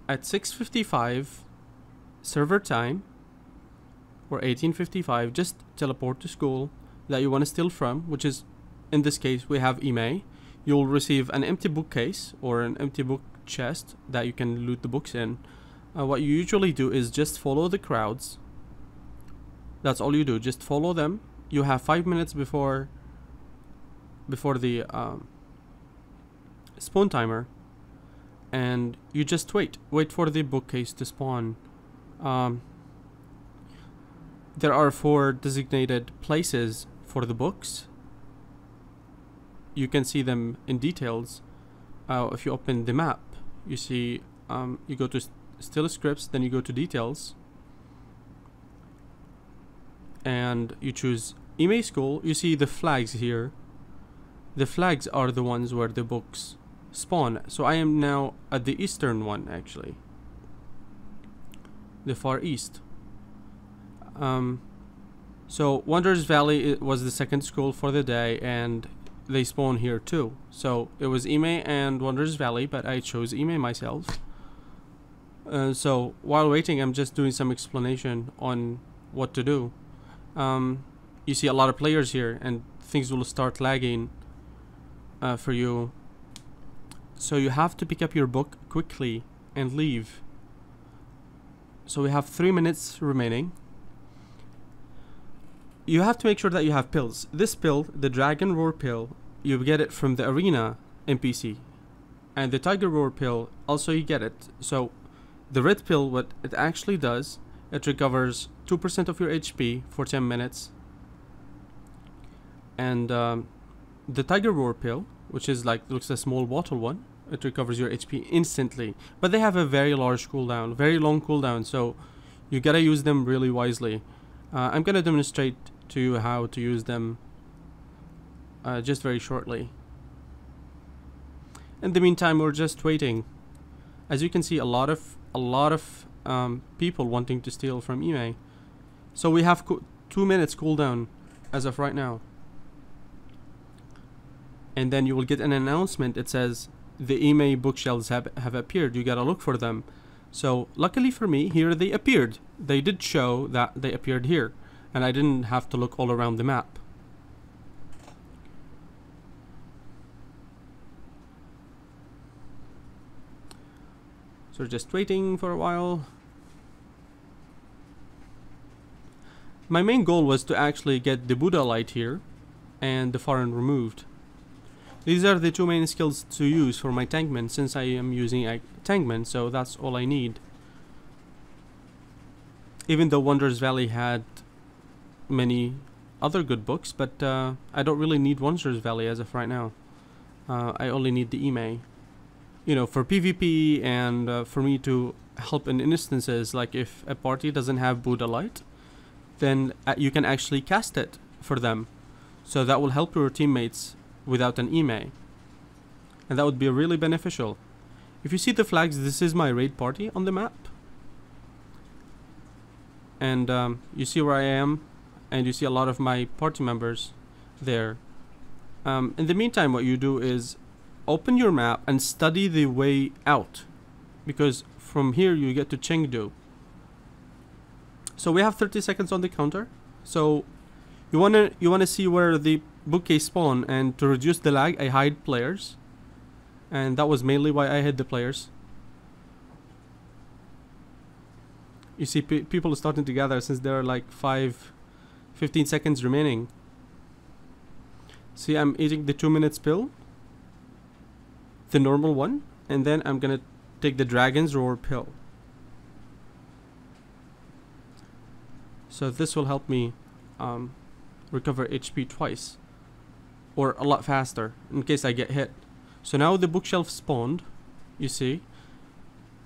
at 6:55 server time, or 18:55, just teleport to school that you want to steal from, which is, in this case, we have Emei. You'll receive an empty bookcase or an empty book chest that you can loot the books in. What you usually do is just follow the crowds. That's all you do, just follow them. You have 5 minutes before the spawn timer, and you just wait for the bookcase to spawn. There are 4 designated places for the books. You can see them in details. If you open the map, you see you go to still scripts, then you go to details, and you choose Emei School. You see the flags here. The flags are the ones where the books spawn. So I am now at the eastern one, actually, the far east. So Wonders Valley was the second school for the day, and they spawn here too. So it was Emei and Wonders Valley, but I chose Emei myself. So while waiting, I'm just doing some explanation on what to do. You see a lot of players here, and things will start lagging for you. So you have to pick up your book quickly and leave. So we have 3 minutes remaining. You have to make sure that you have pills. This pill, the Dragon Roar pill, you get it from the arena NPC. And the Tiger Roar pill, also you get it. So the red pill, what it actually does, it recovers 2% of your HP for 10 minutes. And the Tiger Roar pill, which is like, looks a small bottle one, it recovers your HP instantly. But they have a very large cooldown, very long cooldown, so you gotta use them really wisely. I'm gonna demonstrate to you how to use them just very shortly. In the meantime, we're just waiting. As you can see, a lot of people wanting to steal from Emei. So we have 2 minutes cooldown as of right now. And then you will get an announcement. It says the Emei bookshelves have appeared. You gotta look for them. So luckily for me, here they appeared. They did show that they appeared here, and I didn't have to look all around the map. So just waiting for a while. My main goal was to actually get the Buddha light here and the foreign removed. These are the 2 main skills to use for my tankman, since I am using a tankman, so that's all I need. Even though Wonders Valley had many other good books, but I don't really need Wonders Valley as of right now. I only need the Emei. You know, for PvP and for me to help in instances, like if a party doesn't have Buddha light, then you can actually cast it for them. So that will help your teammates without an Emei, and that would be really beneficial. If you see the flags, this is my raid party on the map, and you see where I am, and you see a lot of my party members there. In the meantime, what you do is open your map and study the way out, because from here you get to Chengdu. So we have 30 seconds on the counter. So you wanna see where the bookcase spawn, and to reduce the lag, I hide players, and that was mainly why I hid the players. You see people starting to gather since there are like 15 seconds remaining. See, I'm eating the 2 minutes pill, the normal one, and then I'm gonna take the Dragon's Roar pill. So this will help me recover HP twice, or a lot faster, in case I get hit. So now the bookshelf spawned, you see.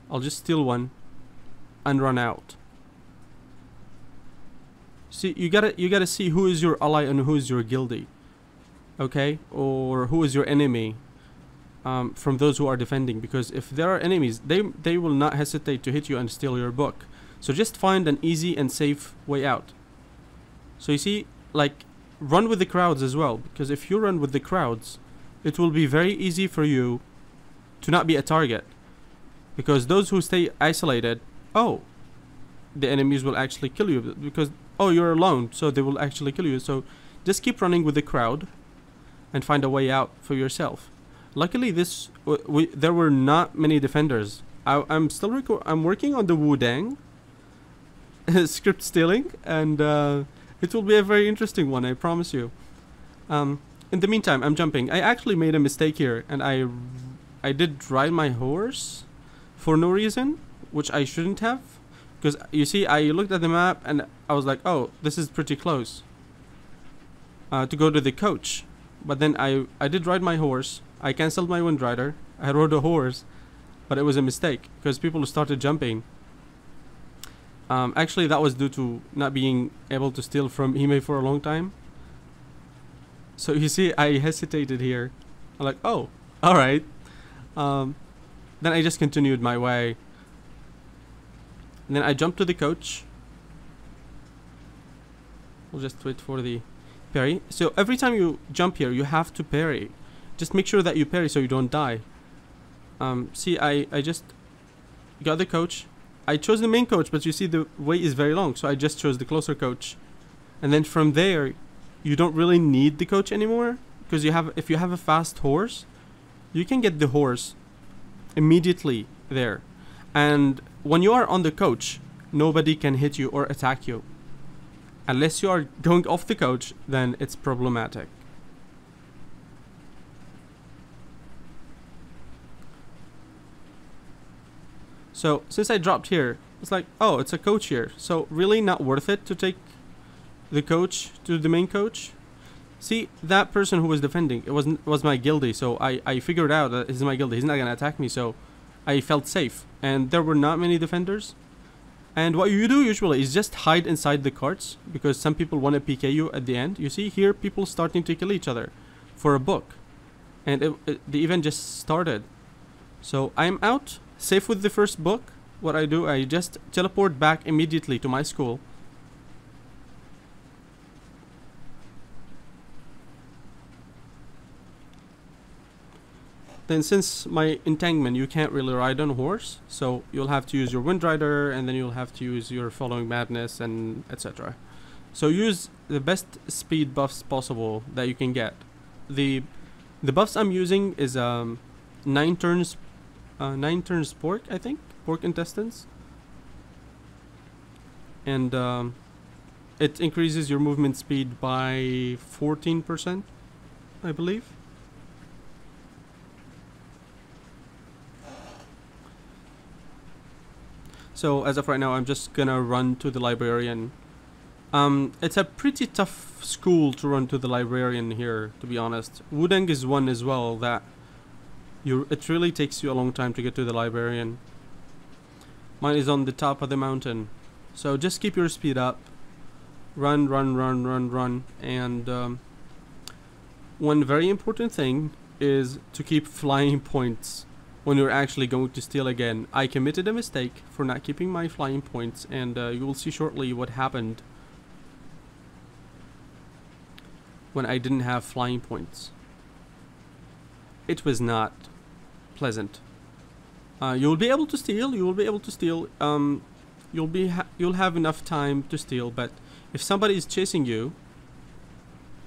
I'll just steal one and run out. See, you gotta see who is your ally and who is your guildie, okay, or who is your enemy from those who are defending. Because if there are enemies, they will not hesitate to hit you and steal your book. So just find an easy and safe way out. So you see, like, run with the crowds as well, because if you run with the crowds, it will be very easy for you to not be a target. because those who stay isolated, oh, the enemies will actually kill you, because oh, you're alone, so they will actually kill you. So just keep running with the crowd and find a way out for yourself. Luckily, there were not many defenders. I'm working on the Wudang script stealing, and it will be a very interesting one, I promise you. In the meantime, I'm jumping. I actually made a mistake here, and I did ride my horse for no reason, which I shouldn't have. Because you see, I looked at the map and I was like, oh, this is pretty close to go to the coach. But then I did ride my horse. I cancelled my wind rider. I rode a horse, but it was a mistake because people started jumping. Actually, that was due to not being able to steal from Emei for a long time. So you see, I hesitated here. I'm like, oh, all right. Then I just continued my way. And then I jumped to the coach. We'll just wait for the parry. So every time you jump here, you have to parry. Just make sure that you parry so you don't die. See, I just got the coach. I chose the main coach, but you see the way is very long, so I just chose the closer coach. And then from there, you don't really need the coach anymore, because if you have a fast horse, you can get the horse immediately there. And when you are on the coach, nobody can hit you or attack you. Unless you are going off the coach, then it's problematic. So since I dropped here, it's like, oh, it's a coach here. So really not worth it to take the coach to the main coach. See, that person who was defending, it was my guildie. So I figured out that he's my guildie. He's not gonna attack me. So I felt safe. And there were not many defenders. And what you do usually is just hide inside the carts, because some people want to PK you at the end. You see here, people starting to kill each other for a book. And the event just started. So I'm out, safe with the first book. What I do, I just teleport back immediately to my school. Then since my entanglement, you can't really ride on a horse, so you'll have to use your wind rider, and then you'll have to use your following madness, and etc. So use the best speed buffs possible that you can get. The buffs I'm using is 9 turns pork, I think, pork intestines, and it increases your movement speed by 14%, I believe. So as of right now, I'm just gonna run to the librarian. It's a pretty tough school to run to the librarian here, to be honest. Wudang is one as well that it really takes you a long time to get to the librarian. Mine is on the top of the mountain. So just keep your speed up. Run, and one very important thing is to keep flying points when you're actually going to steal again. I committed a mistake for not keeping my flying points, and you will see shortly what happened when I didn't have flying points. It was not pleasant. You'll be able to steal. You'll have enough time to steal, but if somebody is chasing you,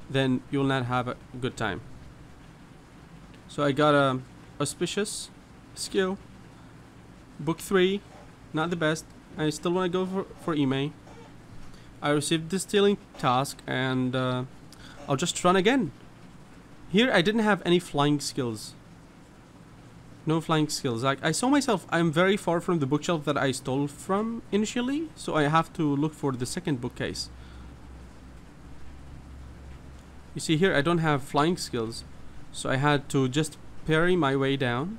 then you'll not have a good time. So I got a auspicious skill. Book 3, not the best. I still want to go for Emei. I received the stealing task, and I'll just run again. Here I didn't have any flying skills. No flying skills. Like, I saw myself, I'm very far from the bookshelf that I stole from initially, so I have to look for the second bookcase. You see here, I don't have flying skills, so I had to just parry my way down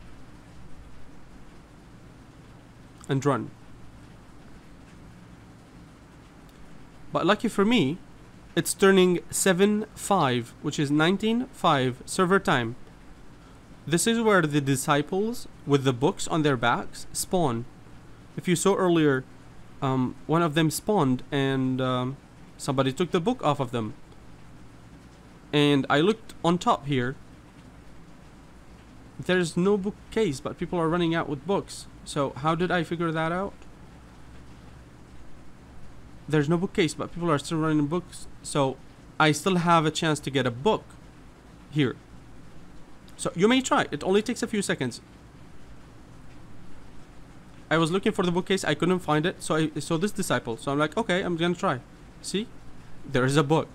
and run. But lucky for me, it's turning 7:05, which is 19:05 server time. This is where the disciples with the books on their backs spawn. If you saw earlier, one of them spawned, and somebody took the book off of them. And I looked on top here. There's no bookcase, but people are running out with books. So how did I figure that out? There's no bookcase, but people are still running books. So I still have a chance to get a book here. So you may try. It only takes a few seconds. I was looking for the bookcase. I couldn't find it. So I saw this disciple. So I'm like, okay, I'm gonna try. See? There is a book.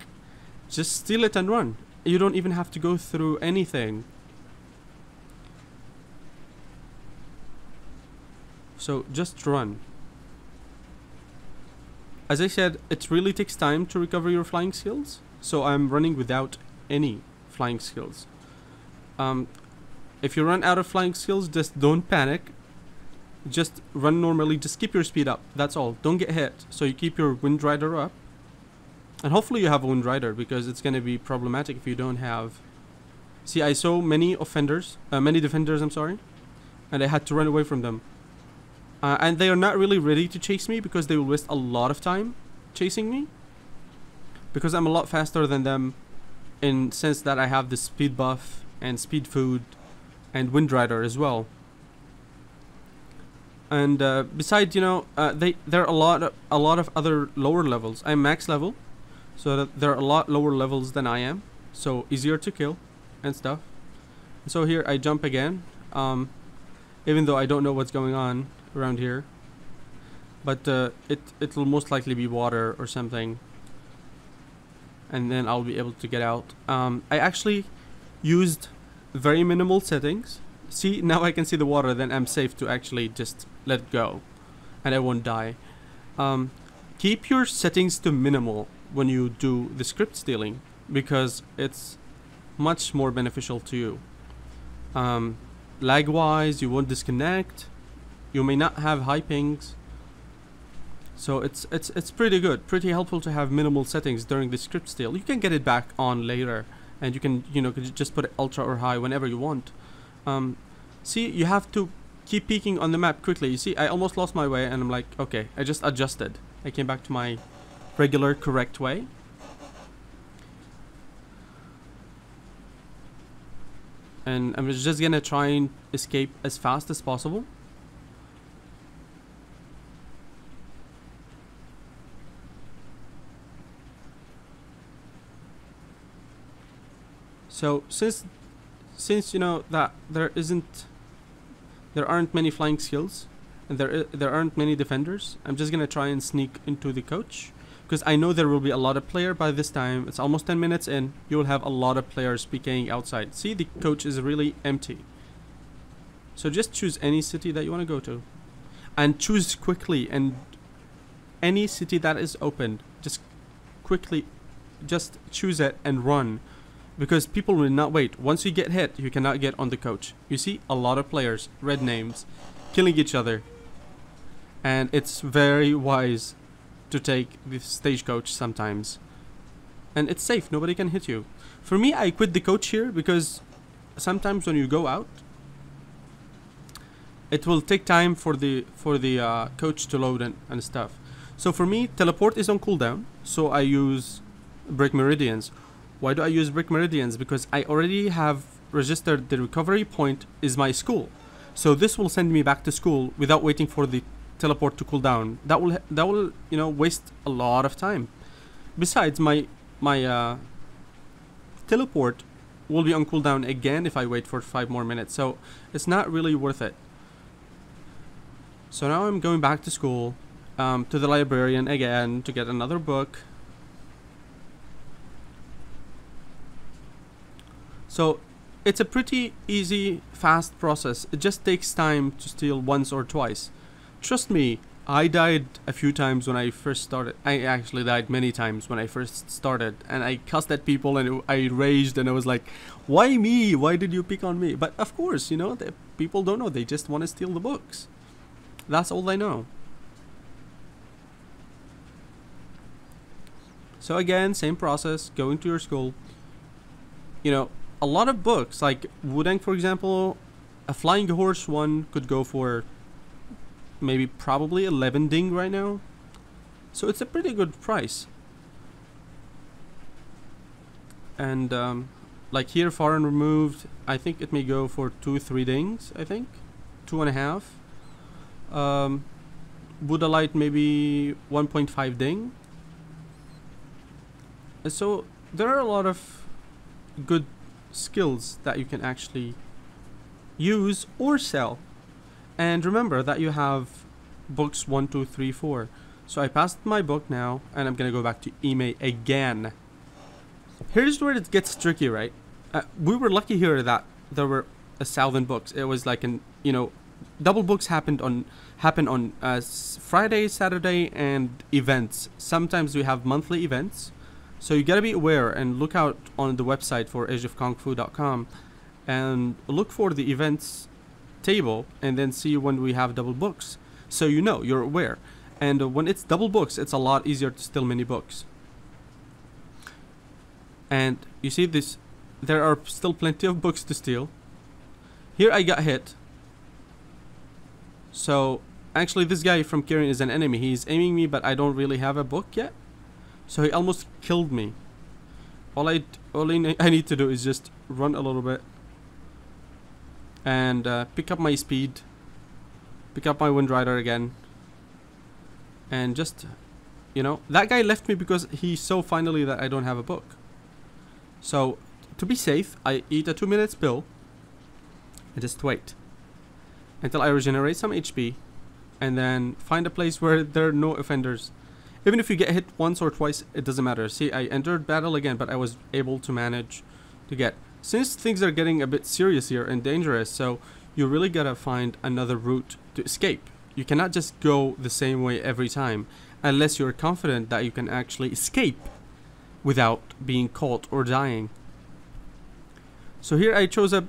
Just steal it and run. You don't even have to go through anything. So just run. As I said, it really takes time to recover your flying skills. So I'm running without any flying skills. If you run out of flying skills, just don't panic. Just run normally. Just keep your speed up. That's all. Don't get hit. So you keep your Wind Rider up. And hopefully you have a Wind Rider, because it's going to be problematic if you don't have. See, I saw many defenders, I'm sorry. And I had to run away from them. And they are not really ready to chase me, because they will waste a lot of time chasing me. Because I'm a lot faster than them, in sense that I have the speed buff and speed food and Wind Rider as well. And besides, you know, there are a lot of other lower levels. I'm max level, so that there are a lot lower levels than I am, so easier to kill and stuff. So here I jump again, even though I don't know what's going on around here, but it will most likely be water or something, and then I'll be able to get out. I actually used very minimal settings. See, now I can see the water, then I'm safe to actually just let go and I won't die. Keep your settings to minimal when you do the script stealing, because it's much more beneficial to you. Lag wise, you won't disconnect, you may not have high pings, so it's pretty good, pretty helpful to have minimal settings during the script steal. You can get it back on later, and you can, you know, just put it ultra or high whenever you want. See, you have to keep peeking on the map quickly. You see, I almost lost my way, and I'm like, okay, I just adjusted. I came back to my regular correct way. And I'm just gonna try and escape as fast as possible. So since you know that there aren't many flying skills, and there aren't many defenders, I'm just gonna try and sneak into the coach, because I know there will be a lot of player by this time. It's almost 10 minutes in. You will have a lot of players PKing outside. See, the coach is really empty. So just choose any city that you want to go to, and choose quickly. And any city that is open, just quickly, just choose it and run. Because people will not wait. Once you get hit, you cannot get on the coach. You see a lot of players, red names, killing each other. And it's very wise to take the stagecoach sometimes. And it's safe, nobody can hit you. For me, I quit the coach here because sometimes when you go out, it will take time for the coach to load and stuff. So for me, teleport is on cooldown, so I use Brick Meridians. Why do I use Brick Meridians? Because I already have registered the recovery point is my school. So this will send me back to school without waiting for the teleport to cool down. That will you know, waste a lot of time. Besides, my teleport will be on cooldown again if I wait for 5 more minutes. So it's not really worth it. So now I'm going back to school, to the librarian again to get another book. So it's a pretty easy, fast process. It just takes time to steal once or twice. Trust me, I died a few times when I first started. I actually died many times when I first started, and I cussed at people and I raged and I was like, why me? Why did you pick on me? But of course, you know, the people don't know. They just want to steal the books. That's all they know. So again, same process, going to your school. You know, a lot of books, like Wudang, for example, a flying horse one could go for maybe probably 11 ding right now. So it's a pretty good price. And like here, far and removed, I think it may go for 2-3 dings. I think 2.5. Buddha light maybe 1.5 ding. And so there are a lot of good skills that you can actually use or sell. And remember that you have books 1, 2, 3, 4. So I passed my book now, and I'm gonna go back to Emei again. Here's where it gets tricky, right? We were lucky here that there were 1,000 books. It was like double books happen on Friday, Saturday, and events. Sometimes we have monthly events, so you gotta be aware and look out on the website for ageofkungfu.com and look for the events table, and then see when we have double books, so you're aware. And when it's double books, it's a lot easier to steal many books. And you see this, there are still plenty of books to steal. Here I got hit. So actually this guy from Kirin is an enemy. He's aiming me, but I don't really have a book yet. So he almost killed me. All I need to do is just run a little bit. And pick up my speed. Pick up my Wind Rider again. And just, that guy left me because he saw finally that I don't have a book. So, to be safe, I eat a 2-minute pill and just wait until I regenerate some HP, and then find a place where there are no offenders. Even if you get hit once or twice, it doesn't matter. See, I entered battle again, but I was able to manage to get. Since things are getting a bit serious here and dangerous, so you really gotta find another route to escape. You cannot just go the same way every time, unless you're confident that you can actually escape without being caught or dying. So here I chose a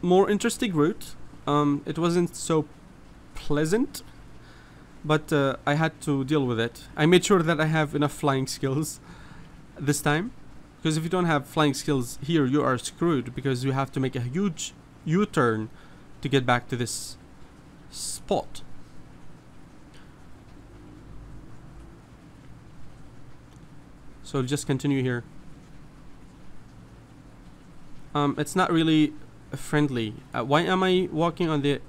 more interesting route. It wasn't so pleasant, but I had to deal with it. I made sure that I have enough flying skills this time, because if you don't have flying skills here, you are screwed, because you have to make a huge U-turn to get back to this spot. So just continue here. It's not really friendly. Why am I walking on the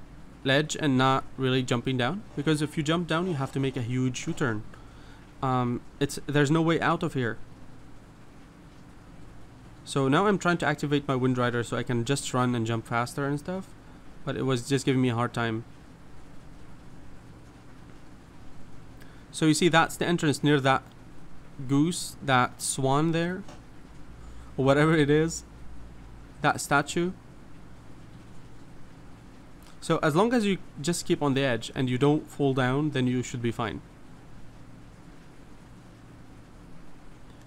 ledge and not really jumping down? Because if you jump down, you have to make a huge U-turn. There's no way out of here. So now I'm trying to activate my Wind Rider so I can just run and jump faster and stuff, but it was just giving me a hard time. So you see, that's the entrance near that goose, that swan there, or whatever it is, that statue. So as long as you just keep on the edge and you don't fall down, then you should be fine.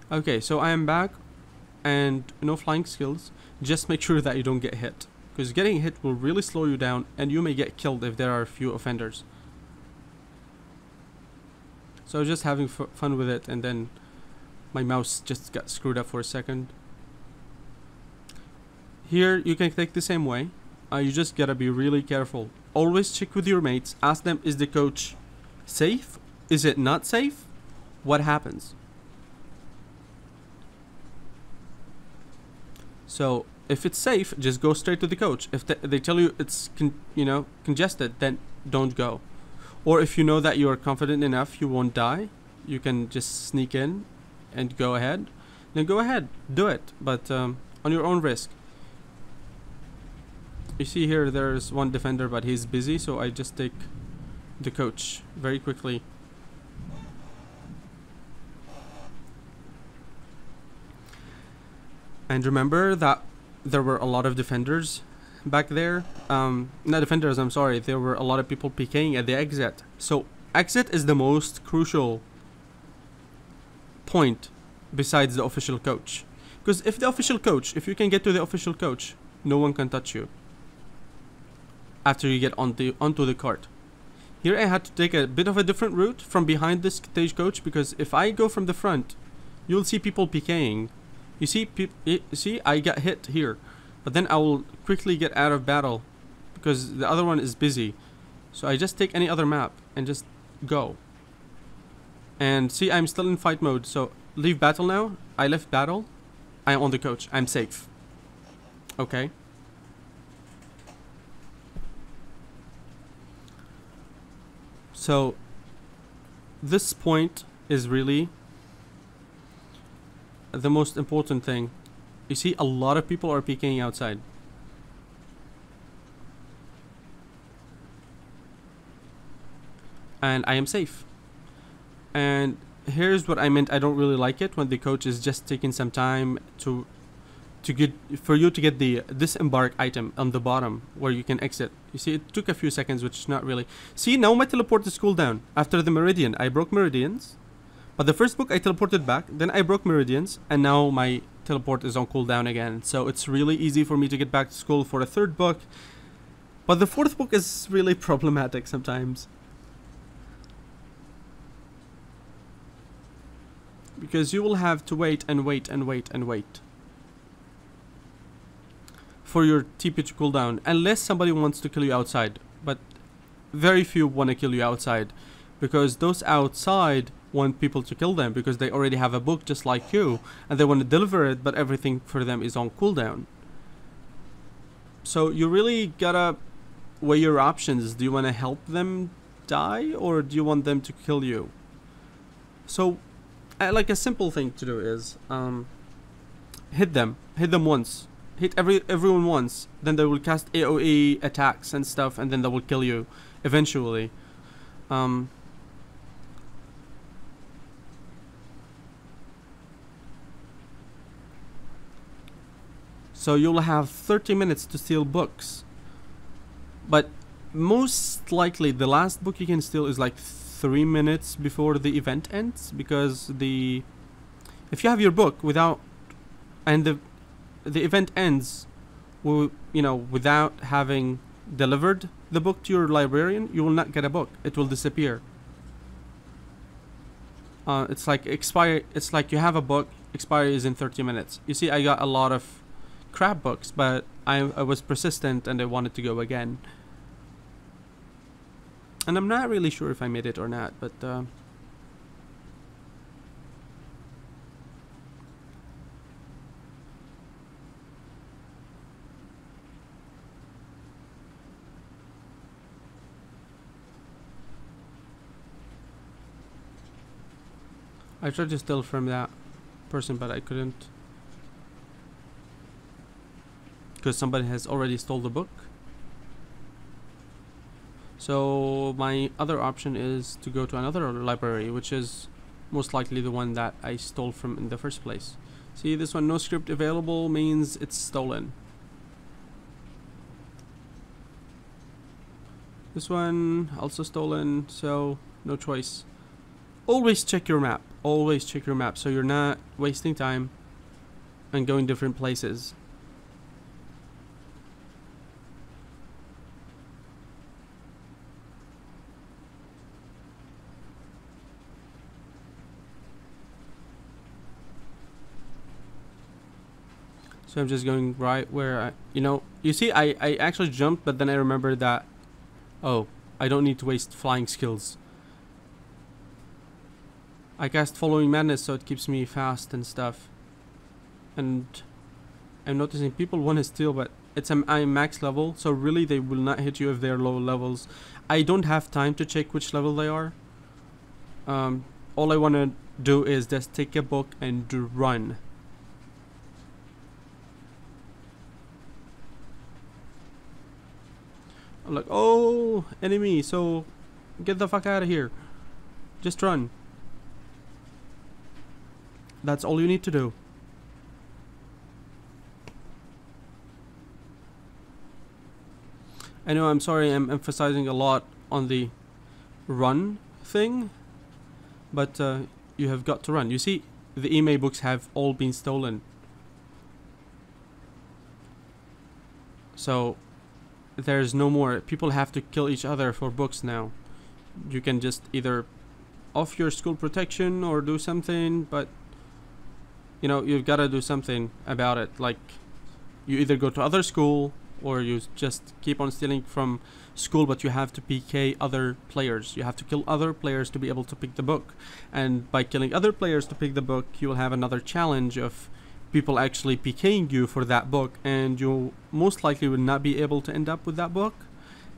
Okay, so I am back, and no flying skills. Just make sure that you don't get hit, because getting hit will really slow you down, and you may get killed if there are a few offenders. So just having fun with it, and then my mouse just got screwed up for a second. Here you can take the same way. You just gotta be really careful. Always check with your mates. Ask them, is the coach safe? Is it not safe? What happens? So if it's safe, just go straight to the coach. If they tell you it's congested, then don't go. Or if you know that you are confident enough you won't die, you can just sneak in and go ahead. Then go ahead, do it, but on your own risk. You see here, there's one defender, but he's busy, so I just take the coach very quickly. And remember that there were a lot of defenders back there. Not defenders, I'm sorry. There were a lot of people PKing at the exit. So exit is the most crucial point besides the official coach. Because if you can get to the official coach, no one can touch you after you get onto the cart. Here I had to take a bit of a different route from behind this stagecoach, because if I go from the front, you'll see people PKing. You see, I got hit here, but then I will quickly get out of battle because the other one is busy. So I just take any other map and just go. And see, I'm still in fight mode, so leave battle now. I left battle. I am on the coach. I'm safe. Okay. So this point is really the most important thing. You see, a lot of people are peeking outside. And I am safe. And here's what I meant. I don't really like it when the coach is just taking some time to get for you to get the disembark item on the bottom where you can exit. You see, it took a few seconds, which is not really. See, now my teleport is cooled down after the meridian. I broke meridians, but the first book I teleported back, then I broke meridians, and now my teleport is on cooldown again. So it's really easy for me to get back to school for a third book, but the fourth book is really problematic sometimes. Because you will have to wait and wait and wait and wait for your TP to cool down, unless somebody wants to kill you outside. But very few want to kill you outside, because those outside want people to kill them because they already have a book just like you, and they want to deliver it, but everything for them is on cooldown. So you really gotta weigh your options. Do you want to help them die, or do you want them to kill you? So like a simple thing to do is hit them once, hit everyone once, then they will cast AoE attacks and stuff, and then they will kill you eventually. So you'll have 30 minutes to steal books, but most likely the last book you can steal is like 3 minutes before the event ends, because if you have your book without, and the event ends without having delivered the book to your librarian, you will not get a book. It will disappear. It's like expire. It's like you have a book, expiry is in 30 minutes. You see, I got a lot of crap books, but I was persistent and I wanted to go again. And I'm not really sure if I made it or not, but I tried to steal from that person, but I couldn't, because somebody has already stole the book. So my other option is to go to another library, which is most likely the one that I stole from in the first place. See, this one, no script available, means it's stolen. This one also stolen, so no choice. Always check your map. Always check your map so you're not wasting time and going different places. So I'm just going right where you see, I actually jumped, but then I remembered that, oh, I don't need to waste flying skills. I cast Following Madness, so it keeps me fast and stuff. And I'm noticing people want to steal, but I'm max level, so really they will not hit you if they're low levels. I don't have time to check which level they are. All I want to do is just take a book and run. I'm like, oh, enemy, so get the fuck out of here. Just run. That's all you need to do. I know, I'm sorry, I'm emphasizing a lot on the run thing, but you have got to run. You see, the Emei books have all been stolen. So there's no more. People have to kill each other for books now. You can just either off your school protection or do something, but you've got to do something about it. Like, you either go to other school or you just keep on stealing from school, but you have to PK other players. You have to kill other players to be able to pick the book, and by killing other players to pick the book, you will have another challenge of people actually PKing you for that book, and you most likely would not be able to end up with that book,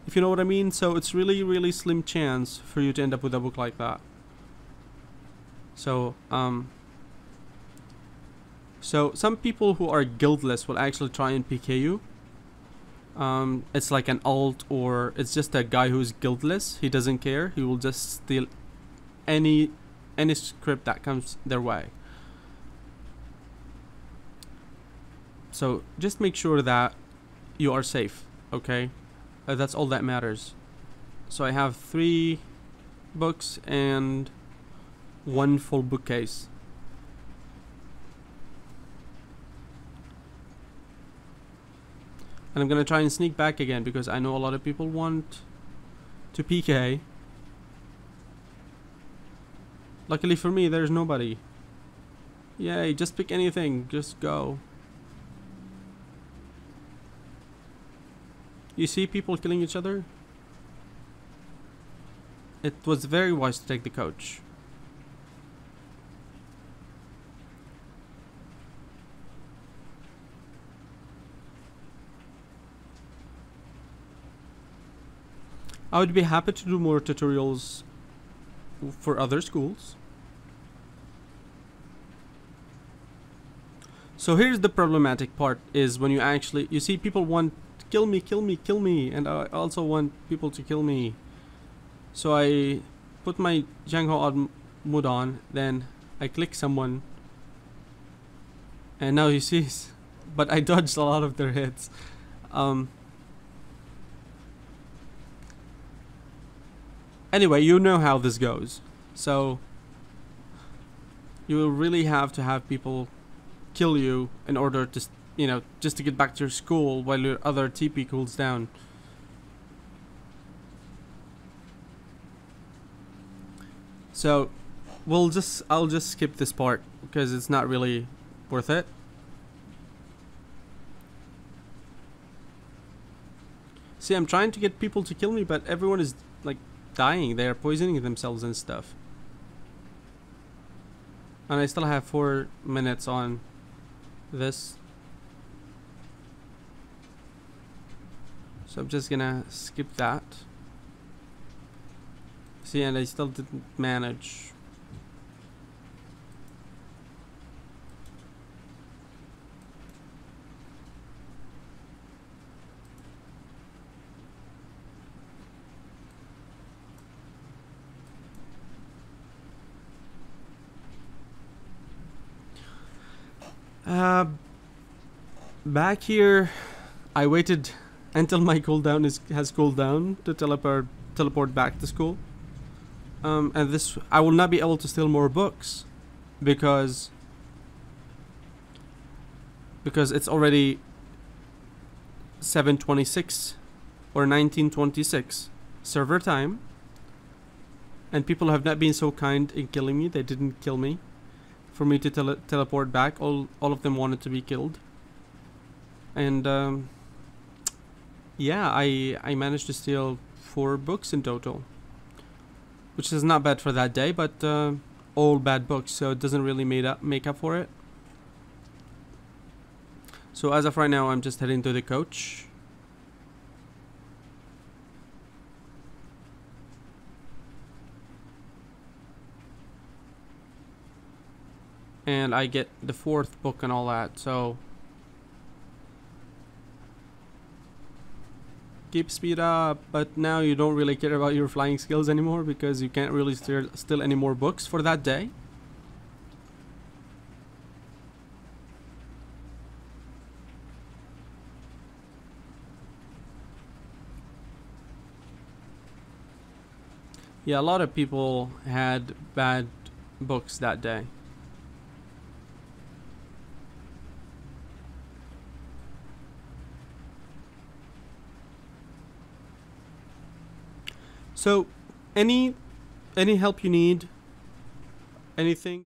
if you know what I mean. So it's really slim chance for you to end up with a book like that. So so some people who are guildless will actually try and PK you. It's like an alt, or it's just a guy who's guildless. He doesn't care. He will just steal any script that comes their way. So just make sure that you are safe, okay? That's all that matters. So I have 3 books and 1 full bookcase. And I'm gonna try and sneak back again because I know a lot of people want to PK. Luckily for me, there's nobody. Yay, just pick anything, just go. You see people killing each other? It was very wise to take the coach. I would be happy to do more tutorials for other schools. So here's the problematic part, is when you see people want kill me, and I also want people to kill me. So I put my YingYang mode on, then I click someone, and now he sees, but I dodged a lot of their hits. Anyway, you know how this goes. So you will really have to have people kill you in order to, just to get back to your school while your other TP cools down. So I'll just skip this part because it's not really worth it. See, I'm trying to get people to kill me, but everyone is like dying. They are poisoning themselves and stuff. And I still have 4 minutes on this. So I'm just gonna skip that. See, and I still didn't manage. Back here, I waited until my cooldown has cooled down to teleport back to school. And this, I will not be able to steal more books because it's already 7:26 or 19:26 server time, and people have not been so kind in killing me. They didn't kill me for me to teleport back. All of them wanted to be killed. And yeah, I managed to steal 4 books in total, which is not bad for that day, but all bad books, so it doesn't really make up for it. So as of right now, I'm just heading to the coach. And I get the 4th book and all that, so keep speed up. But now you don't really care about your flying skills anymore because you can't really steal any more books for that day. Yeah, a lot of people had bad books that day. So any help you need, anything